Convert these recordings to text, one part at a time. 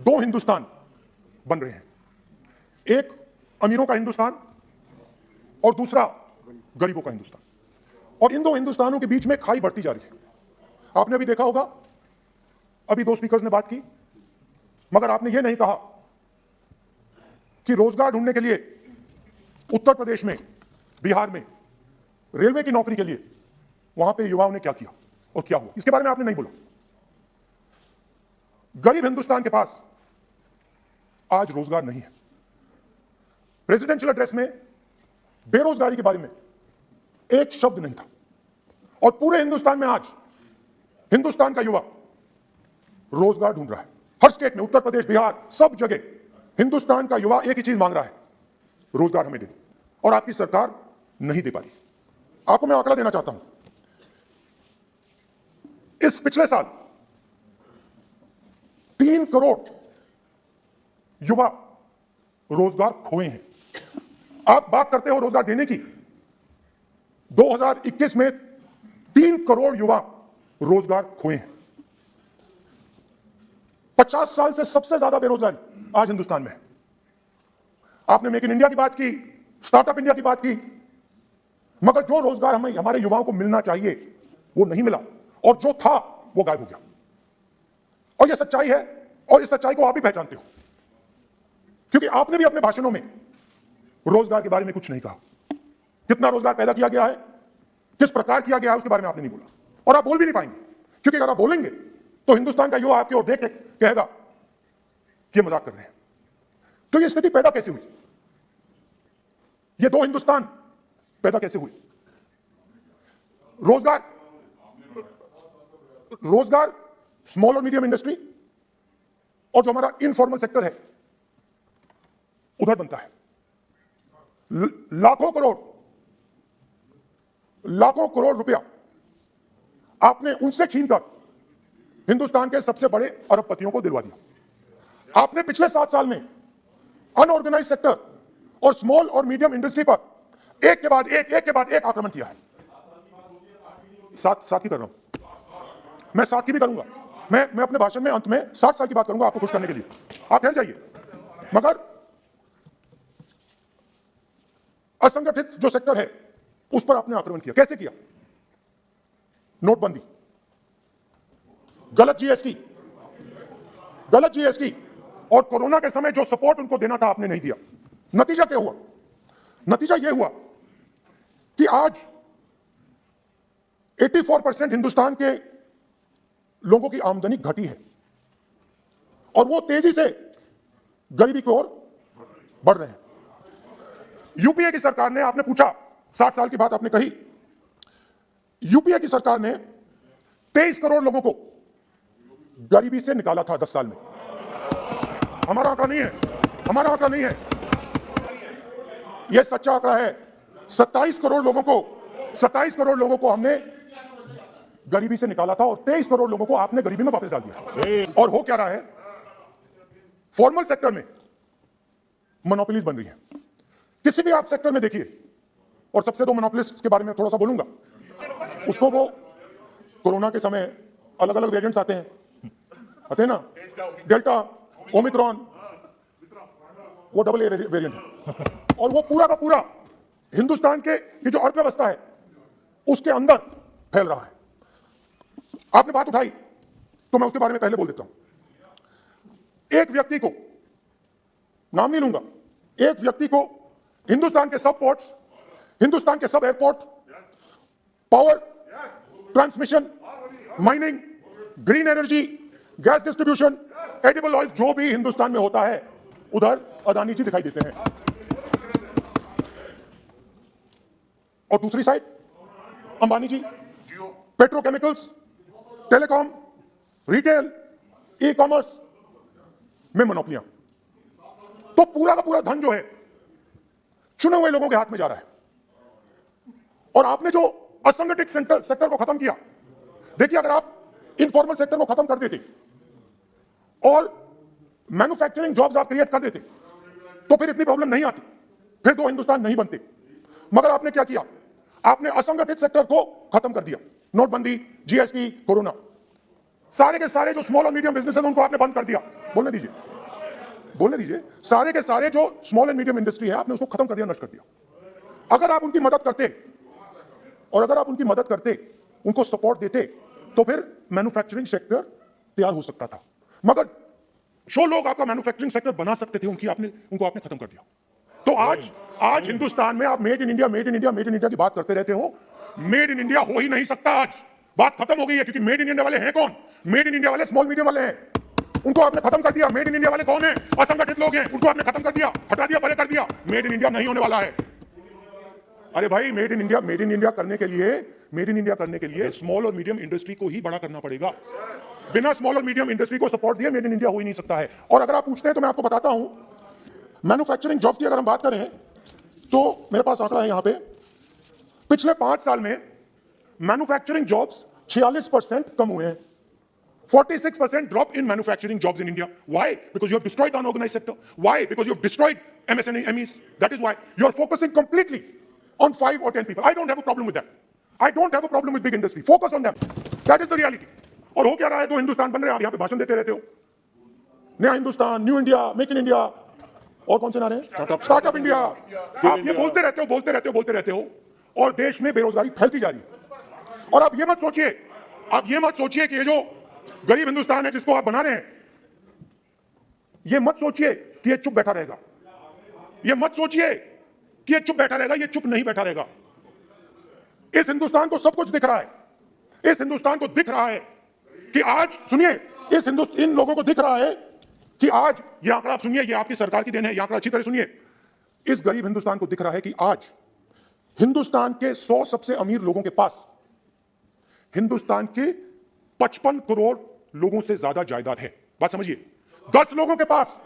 दो हिंदुस्तान बन रहे हैं, एक अमीरों का हिंदुस्तान और दूसरा गरीबों का हिंदुस्तान। और इन दो हिंदुस्तानों के बीच में खाई बढ़ती जा रही है। आपने अभी देखा होगा, अभी दो स्पीकर्स ने बात की, मगर आपने यह नहीं कहा कि रोजगार ढूंढने के लिए उत्तर प्रदेश में, बिहार में रेलवे की नौकरी के लिए वहां पे युवाओं ने क्या किया और क्या हुआ, इसके बारे में आपने नहीं बोला। गरीब हिंदुस्तान के पास आज रोजगार नहीं है। प्रेसिडेंशियल एड्रेस में बेरोजगारी के बारे में एक शब्द नहीं था। और पूरे हिंदुस्तान में आज हिंदुस्तान का युवा रोजगार ढूंढ रहा है। हर स्टेट में, उत्तर प्रदेश, बिहार, सब जगह हिंदुस्तान का युवा एक ही चीज मांग रहा है, रोजगार हमें दे दो। और आपकी सरकार नहीं दे पा रही। आपको मैं आंकड़ा देना चाहता हूं। इस पिछले साल 3 करोड़ युवा रोजगार खोए हैं। आप बात करते हो रोजगार देने की, 2021 में 3 करोड़ युवा रोजगार खोए हैं। 50 साल से सबसे ज्यादा बेरोजगारी आज हिंदुस्तान में है। आपने मेक इन इंडिया की बात की, स्टार्टअप इंडिया की बात की, मगर जो रोजगार हमें, हमारे युवाओं को मिलना चाहिए वो नहीं मिला, और जो था वो गायब हो गया। और यह सच्चाई है, और इस सच्चाई को आप भी पहचानते हो, क्योंकि आपने भी अपने भाषणों में रोजगार के बारे में कुछ नहीं कहा। कितना रोजगार पैदा किया गया है, किस प्रकार किया गया है, उसके बारे में आपने नहीं बोला। और आप बोल भी नहीं पाएंगे, क्योंकि अगर आप बोलेंगे तो हिंदुस्तान का युवा आपकी ओर देख के कहेगा कि मजाक कर रहे हैं। तो यह स्थिति पैदा कैसे हुई? ये दो हिंदुस्तान पैदा कैसे हुए? रोजगार स्मॉल और मीडियम इंडस्ट्री और जो हमारा इनफॉर्मल सेक्टर है उधर बनता है। लाखों करोड़ रुपया आपने उनसे छीनकर हिंदुस्तान के सबसे बड़े अरबपतियों को दिलवा दिया। आपने पिछले 7 साल में अनऑर्गेनाइज सेक्टर और स्मॉल और मीडियम इंडस्ट्री पर एक के बाद एक आक्रमण किया है। सात की कर रहा हूं मैं, 7 की भी करूंगा मैं अपने भाषण में अंत में 60 साल की बात करूंगा आपको खुश करने के लिए। आप ठहर जाइए। मगर असंगठित जो सेक्टर है उस पर आपने आक्रमण किया। कैसे किया? नोटबंदी, गलत जीएसटी और कोरोना के समय जो सपोर्ट उनको देना था आपने नहीं दिया। नतीजा क्या हुआ? नतीजा यह हुआ कि आज 84% हिंदुस्तान के लोगों की आमदनी घटी है और वो तेजी से गरीबी की ओर बढ़ रहे हैं। यूपीए की सरकार ने, आपने पूछा 60 साल की बात आपने कही, यूपीए की सरकार ने 23 करोड़ लोगों को गरीबी से निकाला था 10 साल में। हमारा आंकड़ा नहीं है, यह सच्चा आंकड़ा है। 27 करोड़ लोगों को हमने गरीबी से निकाला था और 23 करोड़ लोगों को आपने गरीबी में वापस डाल दिया। और हो क्या रहा है? फॉर्मल सेक्टर में मोनोपोलीज बन रही है। किसी भी आप सेक्टर में देखिए, और सबसे दो मोनोपोलिस्ट के बारे में थोड़ा सा बोलूंगा। उसको वो कोरोना के समय अलग अलग वेरिएंट्स आते हैं ना, डेल्टा, ओमिक्रॉन, वो डबल ए वेरिएंट है। और वो पूरा का पूरा हिंदुस्तान के जो अर्थव्यवस्था है उसके अंदर फैल रहा है। आपने बात उठाई तो मैं उसके बारे में पहले बोल देता हूं। एक व्यक्ति को, नाम नहीं लूंगा, एक व्यक्ति को हिंदुस्तान के सब पोर्ट्स, हिंदुस्तान के सब airport, power transmission, mining, green energy, gas distribution, edible oil, जो भी हिंदुस्तान में होता है उधर अदानी जी दिखाई देते हैं। और दूसरी side Ambani ji, petrochemicals, telecom, retail, e commerce में मोनोपोलियां। तो पूरा का पूरा धन जो है चुने हुए लोगों के हाथ में जा रहा है। और आपने जो असंगठित सेक्टर को खत्म किया, देखिए अगर आप इनफॉर्मल सेक्टर को खत्म कर देते और मैन्युफैक्चरिंग जॉब्स आप क्रिएट कर देते तो फिर इतनी प्रॉब्लम नहीं आती, फिर दो हिंदुस्तान नहीं बनते। मगर आपने क्या किया? आपने असंगठित सेक्टर को खत्म कर दिया। नोटबंदी, जीएसटी, कोरोना। सारे के सारे जो स्मॉल और मीडियम बिजनेस है उनको आपने बंद कर दिया। बोलने दीजिए। सारे के सारे जो स्मॉल एंड मीडियम इंडस्ट्री है आपने उसको खत्म कर दिया, नष्ट कर दिया। अगर आप उनकी मदद करते उनको सपोर्ट देते तो फिर मैन्युफैक्चरिंग सेक्टर तैयार हो सकता था, मगर जो लोग आपका मैन्युफैक्चरिंग सेक्टर बना सकते थे उनको आपने खत्म कर दिया। तो आज हिंदुस्तान में आप मेड इन इंडिया की बात करते रहते हो। मेड इन इंडिया हो ही नहीं सकता। आज बात खत्म हो गई है, क्योंकि मेड इन इंडिया वाले हैं कौन? मेड इन इंडिया वाले स्मॉल मीडियम वाले हैं, उनको आपने खत्म कर दिया। मेड इन इंडिया वाले कौन है? असंगठित लोग हैं, उनको आपने खत्म कर दिया, हटा दिया, परे कर दिया। मेड इन इंडिया नहीं होने वाला है। अरे भाई, मेड इन इंडिया करने के लिए स्मॉल और मीडियम इंडस्ट्री को ही बड़ा करना पड़ेगा। बिना स्मॉल और मीडियम इंडस्ट्री को सपोर्ट दिए मेड इन इंडिया हो ही नहीं सकता है। और अगर आप पूछते हैं तो मैं आपको बताता हूं, मैन्युफैक्चरिंग जॉब्स की अगर हम बात करें तो मेरे पास आंकड़ा है यहां पे, पिछले 5 साल में मैन्युफैक्चरिंग जॉब्स 46% कम हुए हैं। 46% drop in manufacturing jobs in India. Why? Because you have destroyed the unorganized sector. Why? Because you have destroyed MSMEs. That is why you are focusing completely on 5 or 10 people. I don't have a problem with that. I don't have a problem with big industry. Focus on them. That is the reality. और हो क्या रहा है? तो हिंदुस्तान बन रहे हैं, आप यहाँ पे भाषण देते रहते हो, नया Hindustan, new India, make in India, और कौन से नारे हैं? Startup India. आप ये बोलते रहते हो और देश में बेरोजगारी फैलती जा रही है। और आप ये मत सोचिए कि ये जो गरीब हिंदुस्तान है जिसको आप बना रहे हैं, ये मत सोचिए कि ये चुप बैठा रहेगा। ये चुप नहीं बैठा रहेगा। इस हिंदुस्तान को सब कुछ दिख रहा है। इस हिंदुस्तान को दिख रहा है कि आज, सुनिए, इन लोगों को दिख रहा है कि आज, ये आंकड़ा आप सुनिए, ये आपकी सरकार की देन है, ये आंकड़ा अच्छी तरह सुनिए। इस गरीब हिंदुस्तान को दिख रहा है कि आज हिंदुस्तान के 100 सबसे अमीर लोगों के पास हिंदुस्तान के 55 करोड़ लोगों से ज्यादा जायदाद है। बात समझिए, 10 लोगों के पास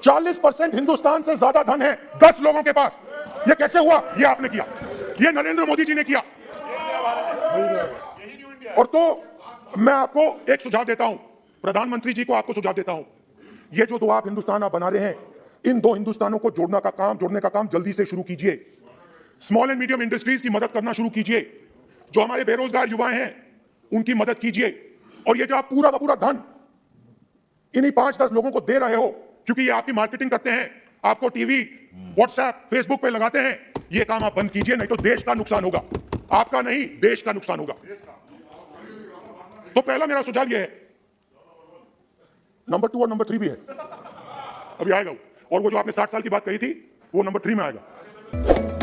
40% हिंदुस्तान से ज्यादा धन है। 10 लोगों के पास। ये कैसे हुआ? ये आपने किया, ये नरेंद्र मोदी जी ने किया। और तो मैं आपको एक सुझाव देता हूं, प्रधानमंत्री जी को आपको सुझाव देता हूं, ये जो 2 आप हिंदुस्तान आप बना रहे हैं, इन 2 हिंदुस्तानों को जोड़ने का काम जल्दी से शुरू कीजिए। स्मॉल एंड मीडियम इंडस्ट्रीज की मदद करना शुरू कीजिए। जो हमारे बेरोजगार युवा हैं उनकी मदद कीजिए। और ये जो आप पूरा का पूरा धन इन्हीं 5-10 लोगों को दे रहे हो, क्योंकि ये आपकी मार्केटिंग करते हैं, आपको टीवी, व्हाट्सएप, फेसबुक पे लगाते हैं, ये काम आप बंद कीजिए, नहीं तो देश का नुकसान होगा। आपका नहीं, देश का नुकसान होगा। तो पहला मेरा सुझाव ये है। नंबर 2 और नंबर 3 भी है, अभी आएगा वो। और वो जो आपने 60 साल की बात कही थी, वो नंबर 3 में आएगा।